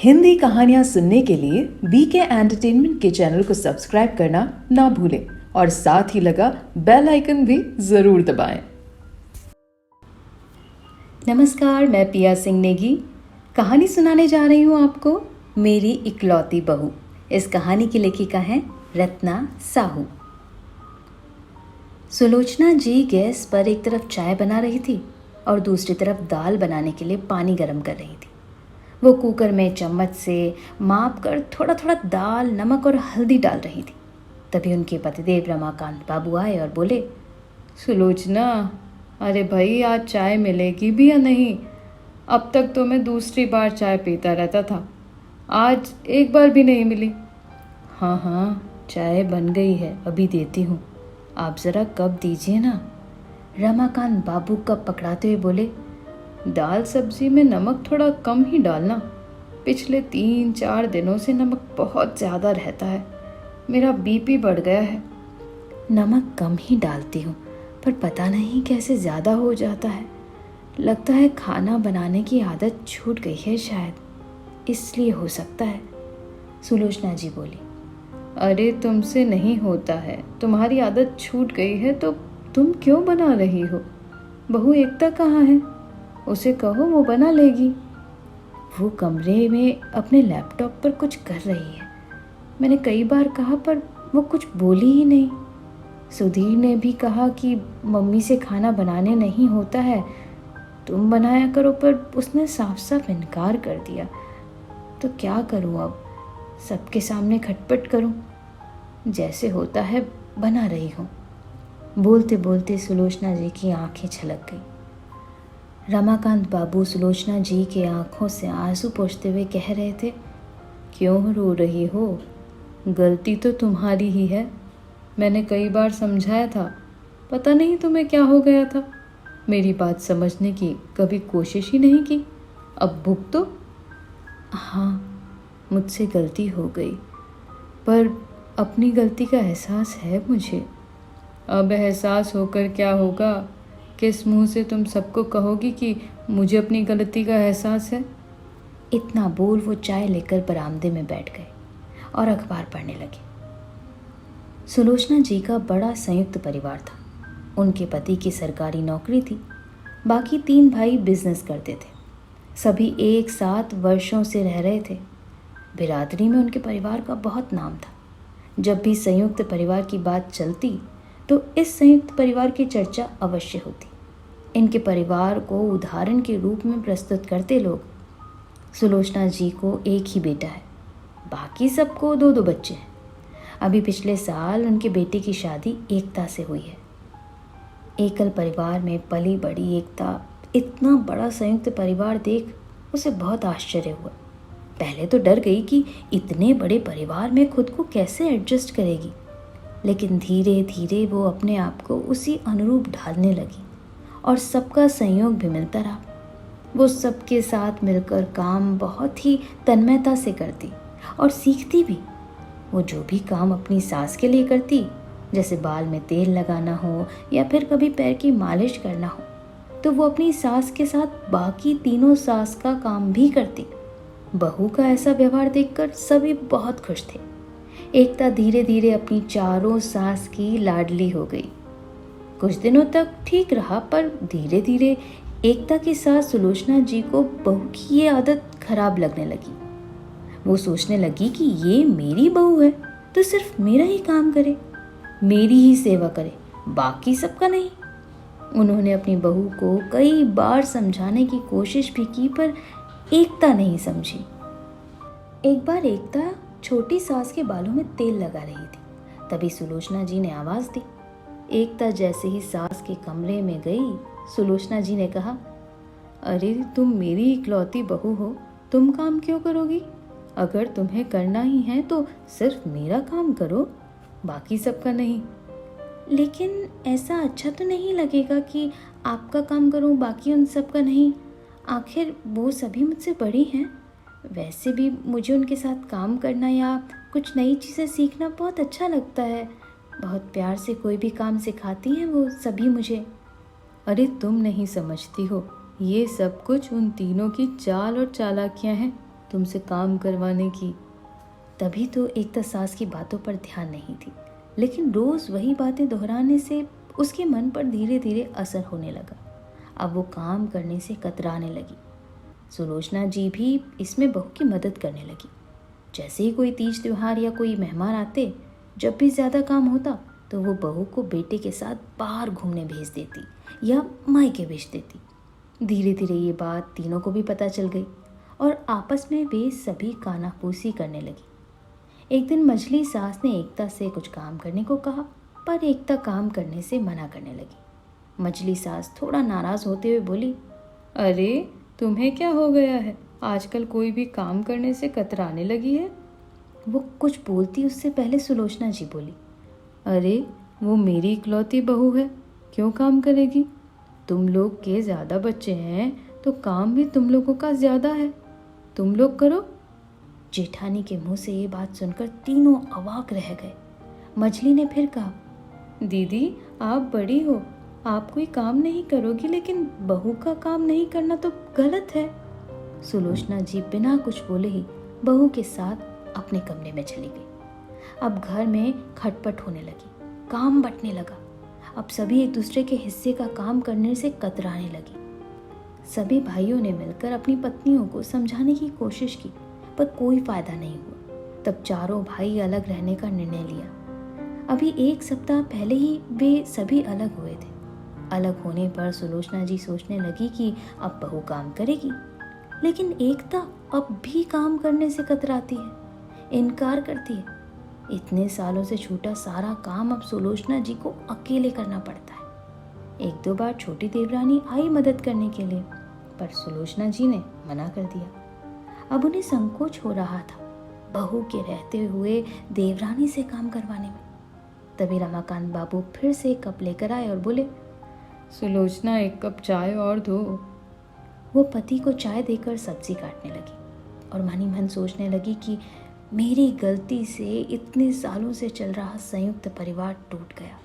हिंदी कहानियाँ सुनने के लिए बीके एंटरटेनमेंट के चैनल को सब्सक्राइब करना ना भूलें और साथ ही लगा बेल आइकन भी ज़रूर दबाएं। नमस्कार, मैं पिया सिंह नेगी कहानी सुनाने जा रही हूँ आपको, मेरी इकलौती बहू। इस कहानी की लेखिका हैं रत्ना साहू। सुलोचना जी गैस पर एक तरफ चाय बना रही थी और दूसरी तरफ दाल बनाने के लिए पानी गर्म कर रही थी। वो कुकर में चम्मच से माप कर थोड़ा थोड़ा दाल, नमक और हल्दी डाल रही थी। तभी उनके पतिदेव रमाकांत बाबू आए और बोले, सुलोचना, अरे भाई आज चाय मिलेगी भी या नहीं? अब तक तो मैं दूसरी बार चाय पीता रहता था, आज एक बार भी नहीं मिली। हाँ हाँ, चाय बन गई है, अभी देती हूँ, आप ज़रा कप दीजिए ना। रमाकांत बाबू कप पकड़ाते हुए बोले, दाल सब्जी में नमक थोड़ा कम ही डालना, पिछले 3-4 दिनों से नमक बहुत ज़्यादा रहता है, मेरा बीपी बढ़ गया है। नमक कम ही डालती हूँ, पर पता नहीं कैसे ज़्यादा हो जाता है। लगता है खाना बनाने की आदत छूट गई है शायद, इसलिए हो सकता है, सुलोचना जी बोली। अरे तुमसे नहीं होता है, तुम्हारी आदत छूट गई है तो तुम क्यों बना रही हो? बहू एकता कहाँ है? उसे कहो, वो बना लेगी। वो कमरे में अपने लैपटॉप पर कुछ कर रही है। मैंने कई बार कहा पर वो कुछ बोली ही नहीं। सुधीर ने भी कहा कि मम्मी से खाना बनाने नहीं होता है, तुम बनाया करो, पर उसने साफ साफ इनकार कर दिया। तो क्या करूँ अब? सबके सामने खटपट करूँ? जैसे होता है बना रही हूँ। बोलते बोलते सुलोचना जी की आंखें छलक गई। रमाकांत बाबू सुलोचना जी के आंखों से आंसू पोंछते हुए कह रहे थे, क्यों रो रही हो? गलती तो तुम्हारी ही है। मैंने कई बार समझाया था, पता नहीं तुम्हें क्या हो गया था। मेरी बात समझने की कभी कोशिश ही नहीं की। अब भुगतो। हाँ, मुझसे गलती हो गई, पर अपनी गलती का एहसास है मुझे। अब एहसास होकर क्या होगा? किस मुंह से तुम सबको कहोगी कि मुझे अपनी गलती का एहसास है? इतना बोल वो चाय लेकर बरामदे में बैठ गए और अखबार पढ़ने लगे। सुलोचना जी का बड़ा संयुक्त परिवार था। उनके पति की सरकारी नौकरी थी, बाकी 3 भाई बिजनेस करते थे। सभी एक साथ वर्षों से रह रहे थे। बिरादरी में उनके परिवार का बहुत नाम था। जब भी संयुक्त परिवार की बात चलती तो इस संयुक्त परिवार की चर्चा अवश्य होती। इनके परिवार को उदाहरण के रूप में प्रस्तुत करते लोग। सुलोचना जी को एक ही बेटा है, बाकी सबको 2-2 बच्चे हैं। अभी पिछले साल उनके बेटे की शादी एकता से हुई है। एकल परिवार में पली बड़ी एकता इतना बड़ा संयुक्त परिवार देख उसे बहुत आश्चर्य हुआ। पहले तो डर गई कि इतने बड़े परिवार में खुद को कैसे एडजस्ट करेगी, लेकिन धीरे धीरे वो अपने आप को उसी अनुरूप ढालने लगी और सबका सहयोग भी मिलता रहा। वो सबके साथ मिलकर काम बहुत ही तन्मयता से करती और सीखती भी। वो जो भी काम अपनी सास के लिए करती, जैसे बाल में तेल लगाना हो या फिर कभी पैर की मालिश करना हो, तो वो अपनी सास के साथ बाकी तीनों सास का काम भी करती। बहू का ऐसा व्यवहार देखकर सभी बहुत खुश थे। एकता धीरे धीरे अपनी चारों सास की लाडली हो गई। कुछ दिनों तक ठीक रहा, पर धीरे धीरे एकता की सास सुलोचना जी को बहू की ये आदत खराब लगने लगी। वो सोचने लगी कि ये मेरी बहू है तो सिर्फ मेरा ही काम करे, मेरी ही सेवा करे, बाकी सबका नहीं। उन्होंने अपनी बहू को कई बार समझाने की कोशिश भी की, पर एकता नहीं समझी। एक बार एकता छोटी सास के बालों में तेल लगा रही थी। तभी सुलोचना जी ने आवाज़ दी। एकता जैसे ही सास के कमरे में गई, सुलोचना जी ने कहा, अरे तुम मेरी इकलौती बहू हो, तुम काम क्यों करोगी? अगर तुम्हें करना ही है तो सिर्फ मेरा काम करो, बाकी सबका नहीं। लेकिन ऐसा अच्छा तो नहीं लगेगा कि आपका काम करूं, बाकी उन सबका नहीं। आखिर वो सभी मुझसे बड़ी हैं। वैसे भी मुझे उनके साथ काम करना या कुछ नई चीज़ें सीखना बहुत अच्छा लगता है। बहुत प्यार से कोई भी काम सिखाती हैं वो सभी मुझे। अरे तुम नहीं समझती हो, ये सब कुछ उन तीनों की चाल और चालाकियां हैं। तुमसे काम करवाने की। तभी तो एकता सास की बातों पर ध्यान नहीं थी, लेकिन रोज़ वही बातें दोहराने से उसके मन पर धीरे धीरे असर होने लगा। अब वो काम करने से कतराने लगी। सुलोचना जी भी इसमें बहू की मदद करने लगी। जैसे ही कोई तीज त्योहार या कोई मेहमान आते, जब भी ज़्यादा काम होता तो वो बहू को बेटे के साथ बाहर घूमने भेज देती या मायके भेज देती। धीरे धीरे ये बात तीनों को भी पता चल गई और आपस में वे सभी कानाफूसी करने लगी। एक दिन मझली सास ने एकता से कुछ काम करने को कहा, पर एकता काम करने से मना करने लगी। मझली सास थोड़ा नाराज़ होते हुए बोली, अरे तुम्हें क्या हो गया है? आजकल कोई भी काम करने से कतराने लगी है। वो कुछ बोलती उससे पहले सुलोचना जी बोली, अरे वो मेरी इकलौती बहू है, क्यों काम करेगी? तुम लोग के ज़्यादा बच्चे हैं तो काम भी तुम लोगों का ज़्यादा है, तुम लोग करो। जेठानी के मुंह से ये बात सुनकर तीनों अवाक रह गए। मछली ने फिर कहा, दीदी आप बड़ी हो, आप कोई काम नहीं करोगी, लेकिन बहू का काम नहीं करना तो गलत है। सुलोचना जी बिना कुछ बोले ही बहू के साथ अपने कमरे में चली गई। अब घर में खटपट होने लगी, काम बंटने लगा। अब सभी एक दूसरे के हिस्से का काम करने से कतराने लगी। सभी भाइयों ने मिलकर अपनी पत्नियों को समझाने की कोशिश की, पर कोई फायदा नहीं हुआ। तब चारों भाई अलग रहने का निर्णय लिया। अभी एक सप्ताह पहले ही वे सभी अलग हुए थे। अलग होने पर सुलोचना जी सोचने लगी कि अब बहू काम करेगी, लेकिन एकता अब भी काम करने से कतराती है, इनकार करती है। इतने सालों से छूटा सारा काम अब सुलोचना जी को अकेले करना पड़ता है। एक दो बार छोटी देवरानी आई मदद करने के लिए, पर सुलोचना जी ने मना कर दिया। अब उन्हें संकोच हो रहा था बहू के रहते हुए देवरानी से काम करवाने में। तभी रमाकांत बाबू फिर से एक कप लेकर आए और बोले, सुलोचना एक कप चाय और दो। वो पति को चाय देकर सब्जी काटने लगी और मन ही मन सोचने लगी कि मेरी गलती से इतने सालों से चल रहा संयुक्त परिवार टूट गया,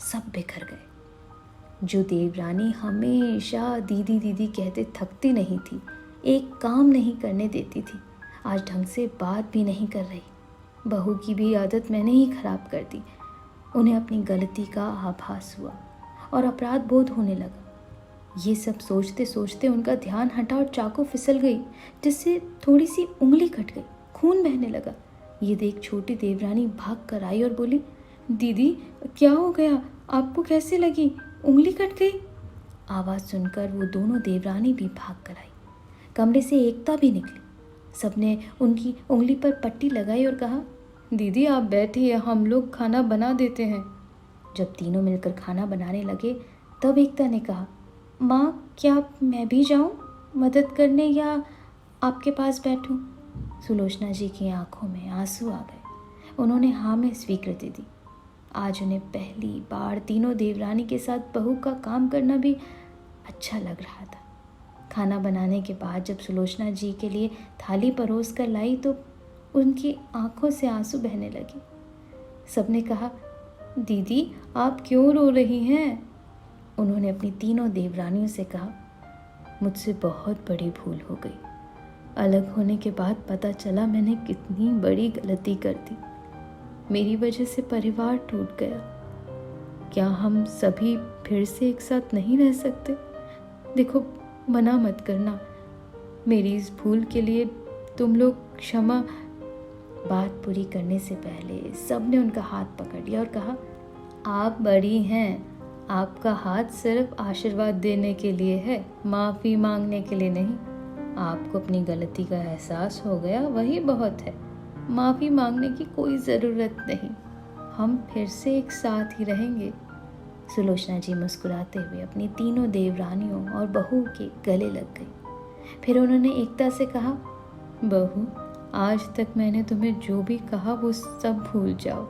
सब बिखर गए। जो देवरानी हमेशा दीदी दीदी कहते थकती नहीं थी, एक काम नहीं करने देती थी, आज ढंग से बात भी नहीं कर रही। बहू की भी आदत मैंने ही खराब कर दी। उन्हें अपनी गलती का आभास हुआ और अपराध बोध होने लगा। ये सब सोचते सोचते उनका ध्यान हटा और चाकू फिसल गई, जिससे थोड़ी सी उंगली कट गई, खून बहने लगा। ये देख छोटी देवरानी भाग कर आई और बोली, दीदी क्या हो गया, आपको कैसे लगी, उंगली कट गई? आवाज़ सुनकर वो दोनों देवरानी भी भाग कर आई। कमरे से एकता भी निकली। सबने उनकी उंगली पर पट्टी लगाई और कहा, दीदी आप बैठिए, हम लोग खाना बना देते हैं। जब तीनों मिलकर खाना बनाने लगे तब एकता ने कहा, माँ क्या मैं भी जाऊँ मदद करने या आपके पास बैठूं? सुलोचना जी की आंखों में आंसू आ गए। उन्होंने हाँ में स्वीकृति दी। आज उन्हें पहली बार तीनों देवरानी के साथ बहू का काम करना भी अच्छा लग रहा था। खाना बनाने के बाद जब सुलोचना जी के लिए थाली परोस कर लाई तो उनकी आंखों से आंसू बहने लगे। सबने कहा, दीदी आप क्यों रो रही हैं? उन्होंने अपनी तीनों देवरानियों से कहा, मुझसे बहुत बड़ी भूल हो गई। अलग होने के बाद पता चला मैंने कितनी बड़ी गलती कर दी। मेरी वजह से परिवार टूट गया। क्या हम सभी फिर से एक साथ नहीं रह सकते? देखो मना मत करना, मेरी इस भूल के लिए तुम लोग क्षमा। बात पूरी करने से पहले सबने उनका हाथ पकड़ लिया और कहा, आप बड़ी हैं, आपका हाथ सिर्फ आशीर्वाद देने के लिए है, माफ़ी मांगने के लिए नहीं। आपको अपनी गलती का एहसास हो गया, वही बहुत है। माफ़ी मांगने की कोई ज़रूरत नहीं, हम फिर से एक साथ ही रहेंगे। सुलोचना जी मुस्कुराते हुए अपनी तीनों देवरानियों और बहू के गले लग गई। फिर उन्होंने एकता से कहा, बहू आज तक मैंने तुम्हें जो भी कहा वो सब भूल जाओ।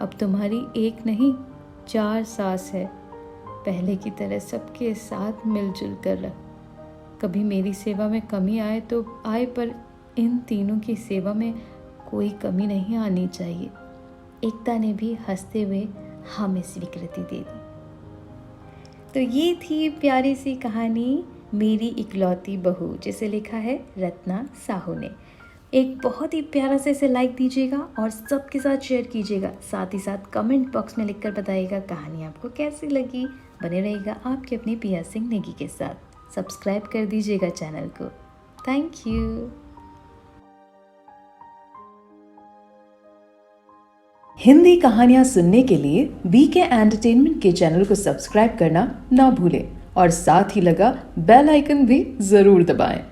अब तुम्हारी एक नहीं 4 सास है। पहले की तरह सबके साथ मिलजुल कर रह। कभी मेरी सेवा में कमी आए तो आए, पर इन तीनों की सेवा में कोई कमी नहीं आनी चाहिए। एकता ने भी हंसते हुए हाँ में स्वीकृति दे दी। तो ये थी प्यारी सी कहानी मेरी इकलौती बहू, जिसे लिखा है रत्ना साहू ने। एक बहुत ही प्यारा से इसे लाइक दीजिएगा और सबके साथ शेयर कीजिएगा। साथ ही साथ कमेंट बॉक्स में लिखकर बताइएगा कहानी आपको कैसी लगी। बने रहिएगा आपके अपने पिया सिंह नेगी के साथ। सब्सक्राइब कर दीजिएगा चैनल को। Thank you. हिंदी कहानियाँ सुनने के लिए बीके एंटरटेनमेंट के चैनल को सब्सक्राइब करना ना भूलें और साथ ही लगा बेल आइकन भी ज़रूर दबाएं।